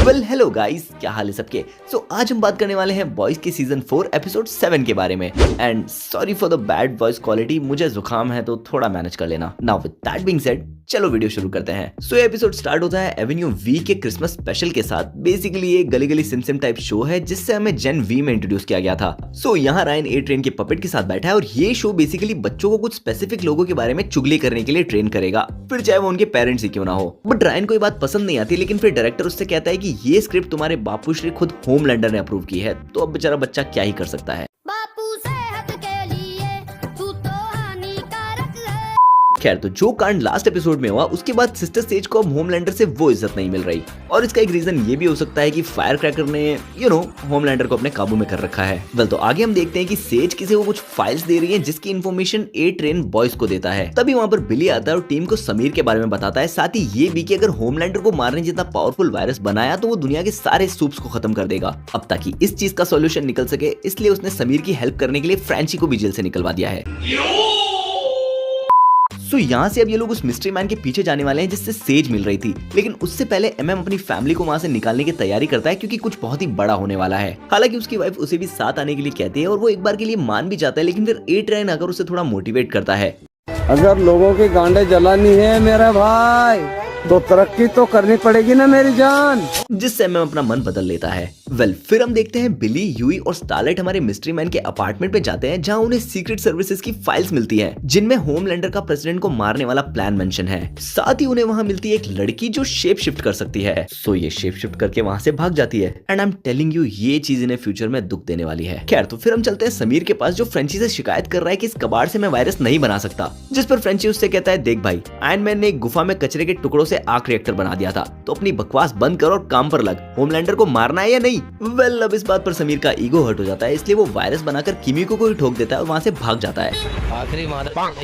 Hello guys, क्या हाल है सबके। आज हम बात करने वाले हैं बॉयज के सीजन 4 एपिसोड 7 के बारे में। And sorry for the bad voice quality, मुझे जुकाम है तो थोड़ा मैनेज कर लेना। Now with that being said, चलो वीडियो शुरू करते हैं। ये एपिसोड स्टार्ट होता है एवेन्यू वी के क्रिसमस स्पेशल के साथ। बेसिकली ये गली गली सिम सिम टाइप शो है जिससे हमें जेन वी में इंट्रोड्यूस किया गया था। यहाँ रायन ए ट्रेन के पपेट के साथ बैठा है और ये शो बेसिकली बच्चों को कुछ स्पेसिफिक लोगों के बारे में चुगली करने के लिए ट्रेन करेगा, फिर चाहे वो उनके पेरेंट्स ही क्यों ना हो। बट रायन को ये बात पसंद नहीं आती, लेकिन फिर डायरेक्टर उससे कहता है कि ये स्क्रिप्ट तुम्हारे बापू श्री खुद होमलैंडर ने अप्रूव की है, तो अब बेचारा बच्चा क्या ही कर सकता है। खैर, तो जो कांड लास्ट एपिसोड में हुआ उसके बाद सिस्टर सेज को अब होमलैंडर से वो इज्जत नहीं मिल रही, और इसका एक रीजन ये भी हो सकता है कि फायर क्रैकर ने होमलैंडर को अपने काबू में कर रखा है। तो आगे हम देखते हैं कि सेज किसी को कुछ फाइल्स दे रही है जिसकी इन्फॉर्मेशन ए ट्रेन बॉयज को देता है। तभी वहाँ पर बिली आता है और टीम को समीर के बारे में बताता है, साथ ही ये भी कि अगर होमलैंडर को मारने जितना पावरफुल वायरस बनाया तो वो दुनिया के सारे सूप्स को खत्म कर देगा। अब ताकि इस चीज का सोल्यूशन निकल सके, इसलिए उसने समीर की हेल्प करने के लिए फ्रेंची को भी जेल से निकलवा दिया है। यहाँ से अब ये लोग उस मिस्ट्री मैन के पीछे जाने वाले हैं जिससे सेज मिल रही थी, लेकिन उससे पहले एमएम अपनी फैमिली को वहाँ से निकालने की तैयारी करता है क्योंकि कुछ बहुत ही बड़ा होने वाला है। हालांकि उसकी वाइफ उसे भी साथ आने के लिए कहती है और वो एक बार के लिए मान भी जाता है, लेकिन फिर ए ट्रेन अगर उसे थोड़ा मोटिवेट करता है। अगर लोगों की गांडें जलानी है मेरा भाई, तो तरक्की तो करनी पड़ेगी ना मेरी जान, जिससे मैं अपना मन बदल लेता है। फिर हम देखते हैं बिली, यूई और स्टारलाइट हमारे मिस्ट्री मैन के अपार्टमेंट पे जाते हैं, जहां उन्हें सीक्रेट सर्विसेज की फाइल्स मिलती हैं, जिनमें होमलैंडर का प्रेसिडेंट को मारने वाला प्लान मेंशन है। साथ ही उन्हें वहां मिलती है एक लड़की जो शेप शिफ्ट कर सकती है। ये शेप शिफ्ट करके वहां से भाग जाती है। And I am telling you, ये चीज इन्हें फ्यूचर में दुख देने वाली है। खैर, तो फिर हम चलते हैं समीर के पास, जो फ्रेंची से शिकायत कर रहा है कि इस कबाड़ से मैं वायरस नहीं बना सकता। जिस पर फ्रेंची उससे कहता है, देख भाई, आयरन मैन ने एक गुफा में कचरे के टुकड़ों से आर्क रिएक्टर बना दिया था, तो अपनी बकवास बंद कर और काम पर लग। होमलैंडर को मारना है या नहीं? अब इस बात पर समीर का ईगो हर्ट हो जाता है, इसलिए वो वायरस बनाकर किमिको को ही ठोक देता है और वहाँ से भाग जाता है। आखिरी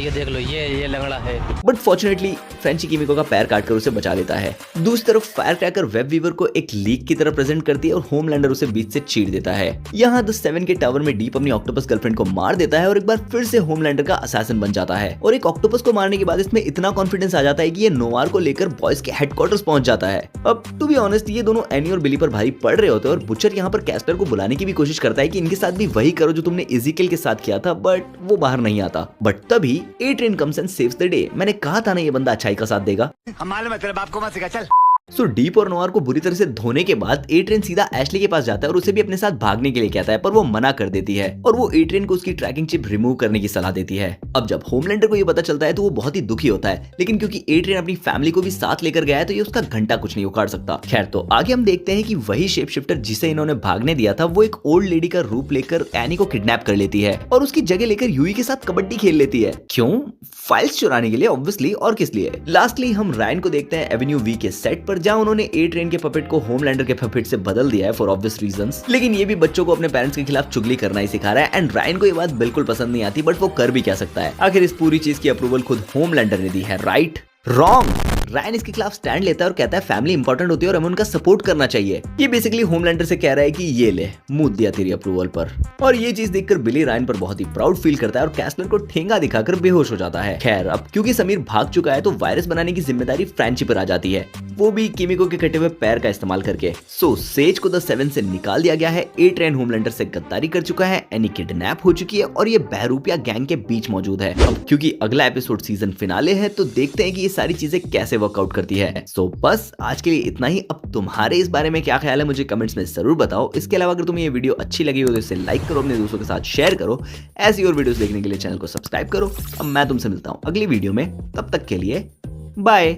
ये देख लो, ये लंगड़ा है। बट फॉर्चुनेटली फ्रेंची किमिको का पैर काटकर उसे बचा लेता है। दूसरी तरफ फायर क्रैकर वेब वीवर को एक लीक की तरह प्रेजेंट करती है और होमलैंडर उसे बीच से चीर देता है। यहाँ द 7 के टावर में डीप अपनी ऑक्टोपस गर्लफ्रेंड को मार देता है और एक बार फिर से होमलैंडर का असैसिन बन जाता है। और एक ऑक्टोपस को मारने के बाद इसमें इतना कॉन्फिडेंस आ जाता है कि ये नोवार को लेकर बॉयज के हेडक्वार्टर्स पहुंच जाता है। अब टू बी ऑनेस्ट, ये दोनों एनी और बिली पर भारी पड़ रहे होते हैं और बुचर यहाँ पर कैस्टर को बुलाने की भी कोशिश करता है कि इनके साथ भी वही करो जो तुमने इज़ीकिएल के साथ किया था, बट वो बाहर नहीं आता। बट तभी a train comes and saves the day. मैंने कहा था ना, ये बंदा अच्छाई का साथ देगा। हमारे मतलब आपको मत सिखा, चल। डीप और नोवार को बुरी तरह से धोने के बाद ए ट्रेन सीधा एशली के पास जाता है और उसे भी अपने साथ भागने के लिए कहता है, पर वो मना कर देती है और वो ए ट्रेन को उसकी ट्रैकिंग चिप रिमूव करने की सलाह देती है। अब जब होमलैंडर को ये पता चलता है तो वो बहुत ही दुखी होता है, लेकिन क्योंकि ए ट्रेन अपनी फैमिली को भी साथ लेकर गया है तो ये उसका घंटा कुछ नहीं उखाड़ सकता। खैर, तो आगे हम देखते हैं कि वही शेप शिफ्टर जिसे इन्होंने भागने दिया था, वो एक ओल्ड लेडी का रूप लेकर एनी को किडनैप कर लेती है और उसकी जगह लेकर यूई के साथ कबड्डी खेल लेती है। क्यों? फाइल्स चुराने के लिए ऑब्वियसली, और किस लिए। लास्टली हम रायन को देखते हैं एवेन्यू वी के सेट पर, जहां उन्होंने ए ट्रेन के पपेट को होमलैंडर के पपेट से बदल दिया है फॉर ऑब्वियस रीजंस। लेकिन ये भी बच्चों को अपने पेरेंट्स के खिलाफ चुगली करना ही सिखा रहा है। एंड रायन को ये बात बिल्कुल पसंद नहीं आती, बट वो कर भी क्या सकता है, आखिर इस पूरी चीज की अप्रूवल खुद होमलैंडर ने दी है। राइट? रॉन्ग। रायन इसके खिलाफ स्टैंड लेता है और कहता है फैमिली इंपॉर्टेंट होती है और हमें उनका सपोर्ट करना चाहिए। ये बेसिकली होमलैंडर से कह रहा है कि ये ले, मुंह दिया तेरी अप्रूवल पर। और ये चीज देखकर बिली रायन पर बहुत ही प्राउड फील करता है और कैस्लर को ठेंगा दिखाकर बेहोश हो जाता है। खैर, अब क्योंकि समीर भाग चुका है तो वायरस बनाने की जिम्मेदारी फ्रेंची पर आ जाती है, वो भी किमिको के कटे हुए पैर का इस्तेमाल करके। सेज को द 7 से निकाल दिया गया है। ए ट्रेन होमलैंडर से गद्दारी कर चुका है, एनी किडनैप हो चुकी है और ये बहरूपिया गैंग के बीच मौजूद है। अब क्योंकि अगला एपिसोड सीजन फिनाले है, तो देखते हैं कि ये सारी चीजें कैसे वर्कआउट करती है। बस आज के लिए इतना ही। अब तुम्हारे इस बारे में क्या ख्याल है, मुझे कमेंट्स में जरूर बताओ। इसके अलावा अगर तुम्हें ये वीडियो अच्छी लगी हो तो इसे लाइक करो, अपने दोस्तों के साथ शेयर करो। ऐसी और वीडियोस देखने के लिए चैनल को सब्सक्राइब करो। अब मैं तुमसे मिलता हूँ अगली वीडियो में, तब तक के लिए बाय।